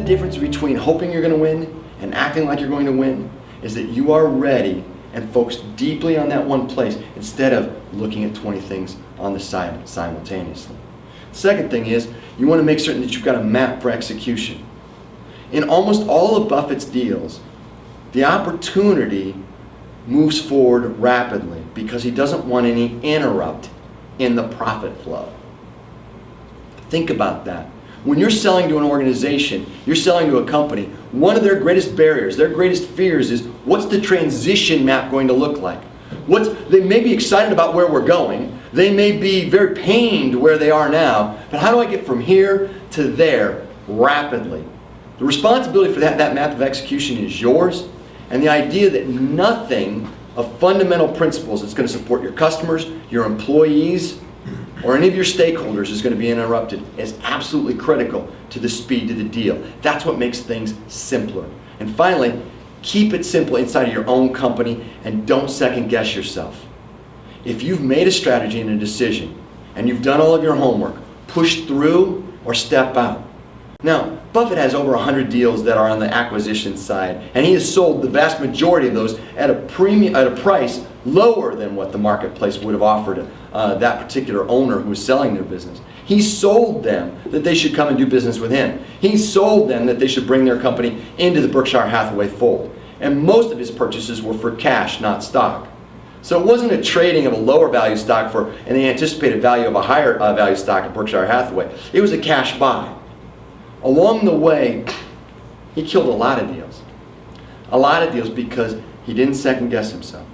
difference between hoping you're going to win and acting like you're going to win is that you are ready and focused deeply on that one place instead of looking at 20 things on the side simultaneously. Second thing is you want to make certain that you've got a map for execution. In almost all of Buffett's deals, the opportunity moves forward rapidly because he doesn't want any interrupt in the profit flow. Think about that. When you're selling to an organization, you're selling to a company, one of their greatest barriers, their greatest fears is, what's the transition map going to look like? They may be excited about where we're going, they may be very pained where they are now, but how do I get from here to there rapidly? The responsibility for that map of execution is yours, and the idea that nothing of fundamental principles that's going to support your customers, your employees, or any of your stakeholders is going to be interrupted is absolutely critical to the speed to the deal. That's what makes things simpler. And finally, keep it simple inside of your own company and don't second guess yourself. If you've made a strategy and a decision and you've done all of your homework, push through or step out. Now, Buffett has over 100 deals that are on the acquisition side, and he has sold the vast majority of those at a price lower than what the marketplace would have offered that particular owner who was selling their business. He sold them that they should come and do business with him. He sold them that they should bring their company into the Berkshire Hathaway fold. And most of his purchases were for cash, not stock. So it wasn't a trading of a lower value stock for an anticipated value of a higher value stock at Berkshire Hathaway. It was a cash buy. Along the way, he killed a lot of deals. A lot of deals because he didn't second guess himself.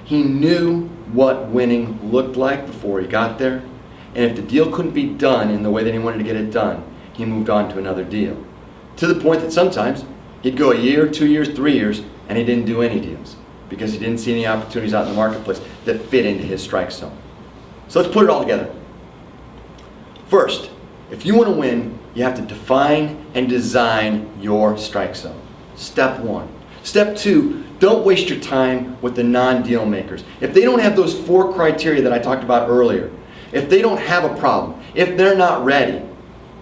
He knew what winning looked like before he got there, and if the deal couldn't be done in the way that he wanted to get it done, he moved on to another deal. To the point that sometimes he'd go a year, 2 years, 3 years, and he didn't do any deals because he didn't see any opportunities out in the marketplace that fit into his strike zone. So let's put it all together. First, if you want to win, you have to define and design your strike zone. Step one. Step two, don't waste your time with the non-deal makers. If they don't have those 4 criteria that I talked about earlier, if they don't have a problem, if they're not ready,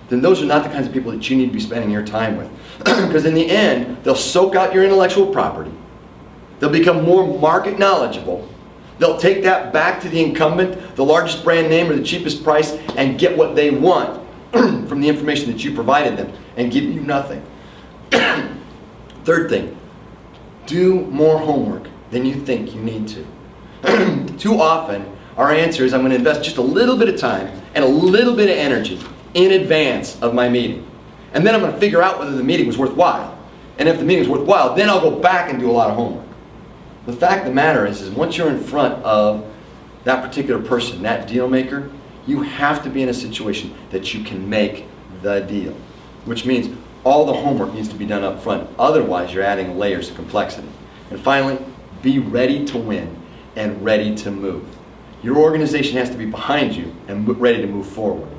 then those are not the kinds of people that you need to be spending your time with. Because in the end, they'll soak out your intellectual property. They'll become more market knowledgeable. They'll take that back to the incumbent, the largest brand name or the cheapest price, and get what they want from the information that you provided them and give you nothing. Third thing, do more homework than you think you need to. Too often, our answer is I'm going to invest just a little bit of time and a little bit of energy in advance of my meeting. And then I'm going to figure out whether the meeting was worthwhile. And if the meeting is worthwhile, then I'll go back and do a lot of homework. The fact of the matter is once you're in front of that particular person, that deal maker, you have to be in a situation that you can make the deal. Which means all the homework needs to be done up front. Otherwise, you're adding layers of complexity. And finally, be ready to win and ready to move. Your organization has to be behind you and ready to move forward.